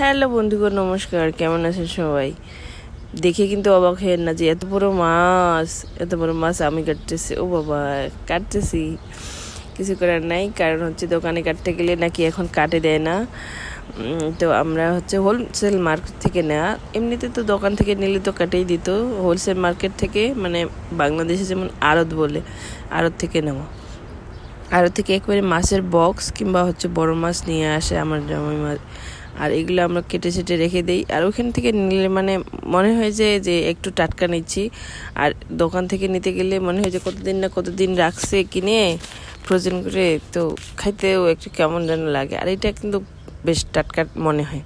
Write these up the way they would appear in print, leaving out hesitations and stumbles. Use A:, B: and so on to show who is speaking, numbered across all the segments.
A: Hello বন্ধুগণ, নমস্কার। কেমন আছেন সবাই? দেখে কিন্তু অবাক হয়ে না যে এত বড় মাছ আমি কাটতেছি। ও বাবা, কাটতেছি, কিছু করার নাই। কারণ হচ্ছে দোকানে কাটতে গেলে নাকি এখন কাটে দেয় না। তো আমরা হচ্ছে হোলসেল মার্কেট থেকে নেওয়া। এমনিতে তো দোকান থেকে নিলে তো কাটেই দিত। হোলসেল মার্কেট থেকে, মানে বাংলাদেশে যেমন আড়ত বলে, আড়ত থেকে নেওয়া। আড়ত থেকে একবারে মাছের বক্স কিংবা হচ্ছে বড় মাছ নিয়ে আসে আমার জামাই মাছ। আর এগুলো আমরা কেটে সেটে রেখে দিই। আর ওখান থেকে নিলে মানে মনে হয় যে একটু টাটকা নিচ্ছি। আর দোকান থেকে নিতে গেলে মনে হয় যে কতদিন রাখছে কিনে ফ্রোজেন করে, তো খাইতেও একটু কেমন যেন লাগে। আর এটা কিন্তু বেশ টাটকা মনে হয়।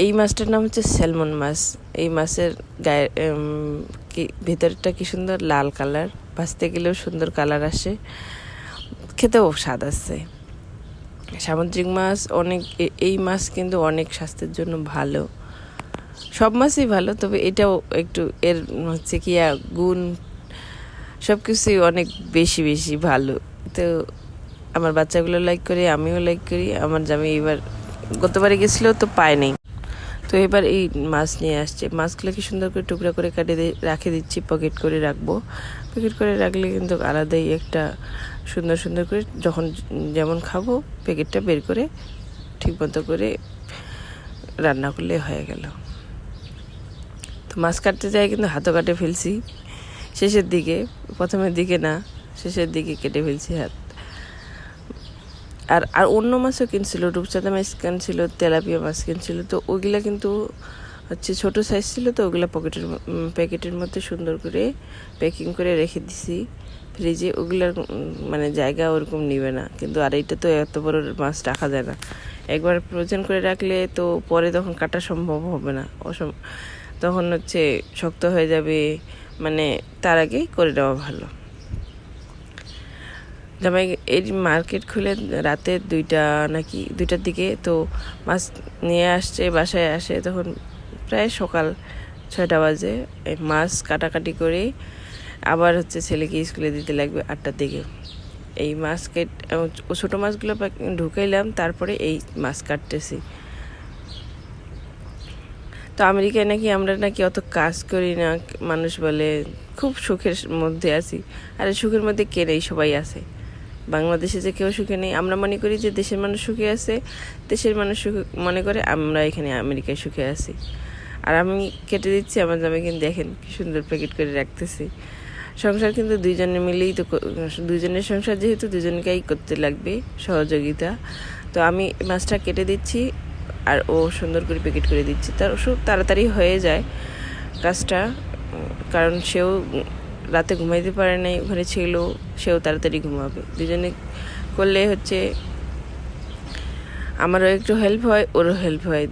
A: এই মাছটার নাম হচ্ছে স্যালমন মাছ। এই মাছের গায়ে ভেতরটা কি সুন্দর লাল কালার, ভাজতে গেলেও সুন্দর কালার আসে, খেতেও স্বাদ আছে। সামুদ্রিক মাছ এই মাছ কিন্তু অনেক স্বাস্থ্যের জন্য ভালো। সব মাছই ভালো, তবে এটাও একটু এর হচ্ছে কি গুণ সব কিছুই অনেক বেশি ভালো। তো আমার বাচ্চাগুলো লাইক করে, আমিও লাইক করি। আমার জামাই এবার গতবারে গেছিলো তো পায় নাই, তো এবার এই মাছ নিয়ে আসছে। মাছগুলোকে সুন্দর করে টুকরা করে রেখে দিচ্ছি, পকেট করে রাখবো। পকেট করে রাখলে কিন্তু আলাদাই একটা সুন্দর করে যখন যেমন খাবো প্যাকেটটা বের করে ঠিক মতো করে রান্না করলে হয়ে গেল। তো মাছ কাটতে যাই কিন্তু হাতও কাটে ফেলছি শেষের দিকে, প্রথমের দিকে না, শেষের দিকে কেটে ফেলছি হাত। আর অন্য মাছও কিনছিল, রূপচাঁদা মাছ কিনছিল, তেলাপিয়া মাছ কিনছিল। তো ওইগুলা কিন্তু হচ্ছে ছোটো সাইজ ছিল, তো ওগুলো প্যাকেটের মধ্যে সুন্দর করে প্যাকিং করে রেখে দিছি ফ্রিজে। ওগুলার মানে জায়গা ওরকম নিবে না। কিন্তু আর এইটা তো এত বড় মাছ রাখা যায় না। একবার ফ্রোজেন করে রাখলে তো পরে তখন কাটা সম্ভব হবে না, তখন হচ্ছে শক্ত হয়ে যাবে। মানে তার আগেই করে নেওয়া ভালো। জামাই এই মার্কেট খুলে রাতে 2টার দিকে তো মাছ নিয়ে আসছে, বাসায় আসে তখন প্রায় সকাল 6টা বাজে। মাছ কাটাকাটি করে আবার হচ্ছে ছেলেকে স্কুলে দিতে লাগবে 8টার দিকে। এই মাছ ছোটো মাছগুলো ঢুকাইলাম, তারপরে এই মাছ কাটতেছি। তো আমেরিকায় নাকি আমরা নাকি অত কাজ করি না, মানুষ বলে খুব সুখের মধ্যে আছি। আর সুখের মধ্যে কে নেই, সবাই আছে। বাংলাদেশে যে কেউ সুখে নেই। আমরা মনে করি যে দেশের মানুষ সুখে আছে, দেশের মানুষ সুখে মনে করে আমরা এখানে আমেরিকায় সুখে আছি। আর আমি কেটে দিচ্ছি, আমার জামাই কিন্তু দেখেন কি সুন্দর প্যাকেট করে রাখতেছি। সংসার কিন্তু দুইজনে মিলেই তো, দুইজনের সংসার যেহেতু দুজনকেই করতে লাগবে সহযোগিতা। তো আমি মাছটা কেটে দিচ্ছি আর ও সুন্দর করে প্যাকেট করে দিচ্ছি। তার তাড়াতাড়ি হয়ে যায় কাজটা, কারণ সেও রাতে ঘুমাইতে পারে নাই, ওখানে ছিল, সেও তাড়াতাড়ি ঘুমাবে। দুজনে করলে হচ্ছে আমারও একটু হেল্প হয়, ওরও হেল্প হয়,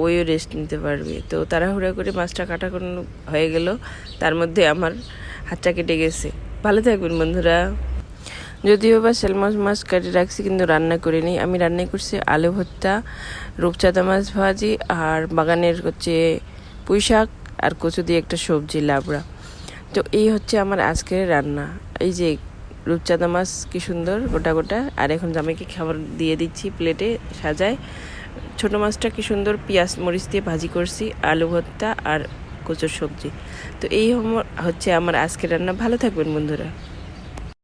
A: ওইও রেস্ট নিতে পারবে। তো তাড়াহুড়া করে মাছটা কাটা হয়ে গেল, তার মধ্যে আমার হাতটা কেটে গেছে। ভালো থাকবেন বন্ধুরা। যদিও বা স্যালমন মাছ কেটে রাখছি, কিন্তু রান্না করিনি। আমি রান্না করছি আলু ভর্তা, রূপচাঁদা মাছ ভাজি, আর বাগানের হচ্ছে পুঁই শাক আর কচু দিয়ে একটা সবজি লাবড়া। তো এই হচ্ছে আমার আজকের রান্না। এই যে রূপচাঁদা মাছ কি সুন্দর গোটা, আর এখন জামাইকে খাবার দিয়ে দিচ্ছি প্লেটে সাজায়। ছোটো মাছটা কি সুন্দর পেঁয়াজ মরিচ দিয়ে ভাজি করছি, আলু ভর্তা আর কচুর সবজি। তো এই হচ্ছে আমার আজকের রান্না। ভালো থাকবেন বন্ধুরা।